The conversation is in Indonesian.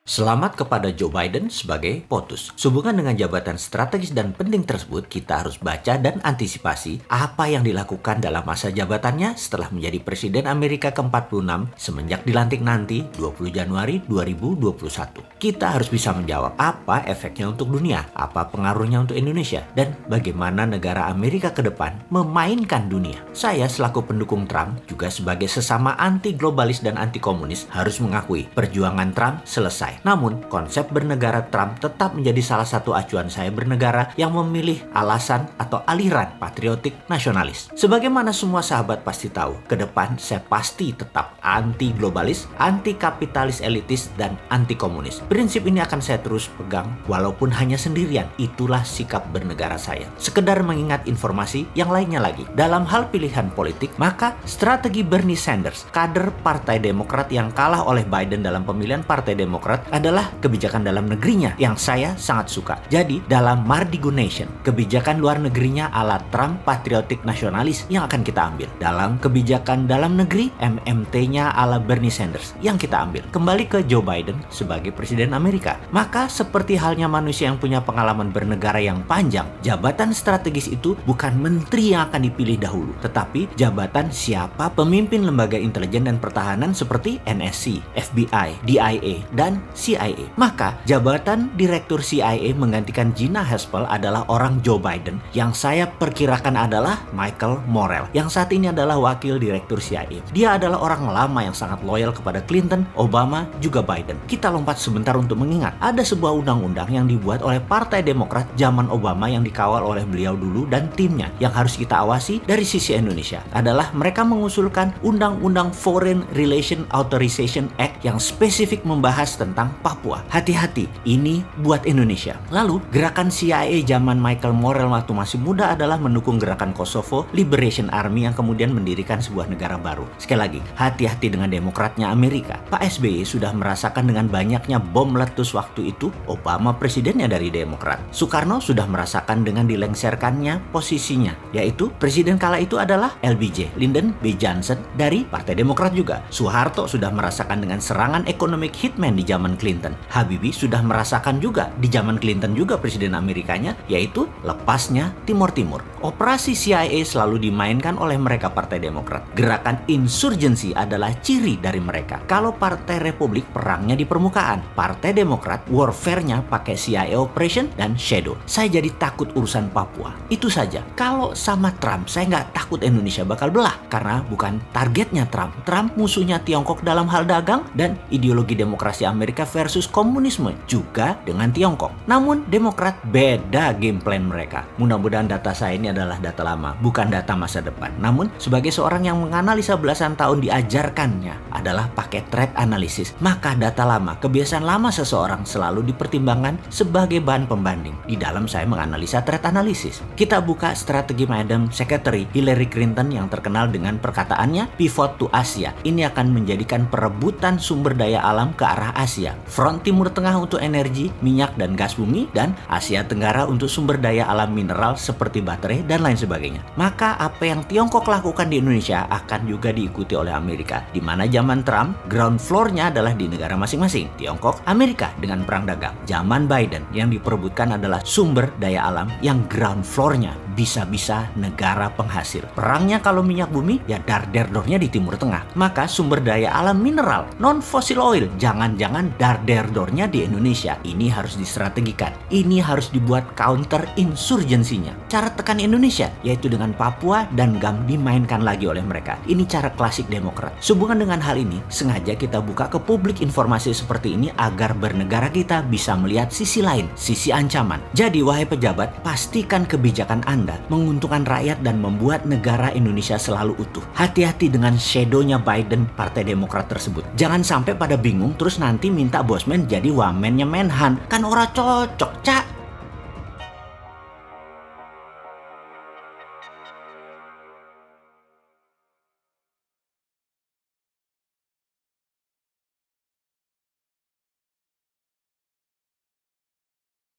Selamat kepada Joe Biden sebagai POTUS. Sehubungan dengan jabatan strategis dan penting tersebut, kita harus baca dan antisipasi apa yang dilakukan dalam masa jabatannya setelah menjadi Presiden Amerika ke-46 semenjak dilantik nanti 20 Januari 2021. Kita harus bisa menjawab apa efeknya untuk dunia, apa pengaruhnya untuk Indonesia, dan bagaimana negara Amerika ke depan memainkan dunia. Saya selaku pendukung Trump, juga sebagai sesama anti-globalis dan anti-komunis, harus mengakui perjuangan Trump selesai. Namun, konsep bernegara Trump tetap menjadi salah satu acuan saya bernegara yang memilih alasan atau aliran patriotik nasionalis. Sebagaimana semua sahabat pasti tahu, ke depan saya pasti tetap anti-globalis, anti-kapitalis elitis, dan anti-komunis. Prinsip ini akan saya terus pegang walaupun hanya sendirian. Itulah sikap bernegara saya. Sekedar mengingat informasi yang lainnya lagi. Dalam hal pilihan politik, maka strategi Bernie Sanders, kader Partai Demokrat yang kalah oleh Biden dalam pemilihan Partai Demokrat, adalah kebijakan dalam negerinya yang saya sangat suka. Jadi, dalam Mardigo Nation, kebijakan luar negerinya ala Trump patriotik nasionalis yang akan kita ambil. Dalam kebijakan dalam negeri, MMT-nya ala Bernie Sanders yang kita ambil. Kembali ke Joe Biden sebagai Presiden Amerika. Maka, seperti halnya manusia yang punya pengalaman bernegara yang panjang, jabatan strategis itu bukan menteri yang akan dipilih dahulu, tetapi jabatan siapa pemimpin lembaga intelijen dan pertahanan seperti NSC, FBI, DIA, dan CIA. Maka, jabatan Direktur CIA menggantikan Gina Haspel adalah orang Joe Biden yang saya perkirakan adalah Michael Morell, yang saat ini adalah Wakil Direktur CIA. Dia adalah orang lama yang sangat loyal kepada Clinton, Obama, juga Biden. Kita lompat sebentar untuk mengingat, ada sebuah undang-undang yang dibuat oleh Partai Demokrat zaman Obama yang dikawal oleh beliau dulu dan timnya. Yang harus kita awasi dari sisi Indonesia adalah mereka mengusulkan Undang-Undang Foreign Relation Authorization Act yang spesifik membahas tentang Papua. Hati-hati, ini buat Indonesia. Lalu, gerakan CIA zaman Michael Morell waktu masih muda adalah mendukung gerakan Kosovo Liberation Army yang kemudian mendirikan sebuah negara baru. Sekali lagi, hati-hati dengan demokratnya Amerika. Pak SBY sudah merasakan dengan banyaknya bom meletus waktu itu, Obama presidennya dari Demokrat. Soekarno sudah merasakan dengan dilengserkannya posisinya, yaitu presiden kala itu adalah LBJ, Lyndon B. Johnson dari Partai Demokrat juga. Soeharto sudah merasakan dengan serangan ekonomi hitman di zaman Clinton. Habibie sudah merasakan juga di zaman Clinton juga presiden Amerikanya, yaitu lepasnya Timur Timur. Operasi CIA selalu dimainkan oleh mereka Partai Demokrat. Gerakan insurgensi adalah ciri dari mereka. Kalau Partai Republik perangnya di permukaan, Partai Demokrat warfare-nya pakai CIA operation dan shadow. Saya jadi takut urusan Papua. Itu saja. Kalau sama Trump, saya nggak takut Indonesia bakal belah karena bukan targetnya Trump. Trump musuhnya Tiongkok dalam hal dagang dan ideologi demokrasi Amerika versus komunisme juga dengan Tiongkok. Namun Demokrat beda game plan mereka. Mudah-mudahan data saya ini adalah data lama, bukan data masa depan. Namun sebagai seorang yang menganalisa belasan tahun diajarkannya adalah pakai threat analysis. Maka data lama, kebiasaan lama seseorang selalu dipertimbangkan sebagai bahan pembanding di dalam saya menganalisa threat analysis. Kita buka strategi Madam Secretary Hillary Clinton yang terkenal dengan perkataannya pivot to Asia. Ini akan menjadikan perebutan sumber daya alam ke arah Asia. Front Timur Tengah untuk energi, minyak dan gas bumi, dan Asia Tenggara untuk sumber daya alam mineral seperti baterai dan lain sebagainya. Maka apa yang Tiongkok lakukan di Indonesia akan juga diikuti oleh Amerika. Di mana zaman Trump, ground floor-nya adalah di negara masing-masing. Tiongkok, Amerika dengan perang dagang. Zaman Biden yang diperebutkan adalah sumber daya alam yang ground floor-nya bisa-bisa negara penghasil. Perangnya kalau minyak bumi, ya dar-der-dornya di Timur Tengah. Maka sumber daya alam mineral, non-fossil oil, jangan-jangan dar-der-dornya di Indonesia. Ini harus distrategikan. Ini harus dibuat counter insurgensinya. Cara tekan Indonesia, yaitu dengan Papua dan GAM dimainkan lagi oleh mereka. Ini cara klasik Demokrat. Sehubungan dengan hal ini, sengaja kita buka ke publik informasi seperti ini agar bernegara kita bisa melihat sisi lain, sisi ancaman. Jadi, wahai pejabat, pastikan kebijakan Anda menguntungkan rakyat dan membuat negara Indonesia selalu utuh. Hati-hati dengan shadow-nya Biden, Partai Demokrat tersebut. Jangan sampai pada bingung terus nanti minta Bosman jadi wamennya Menhan. Kan ora cocok, Cak.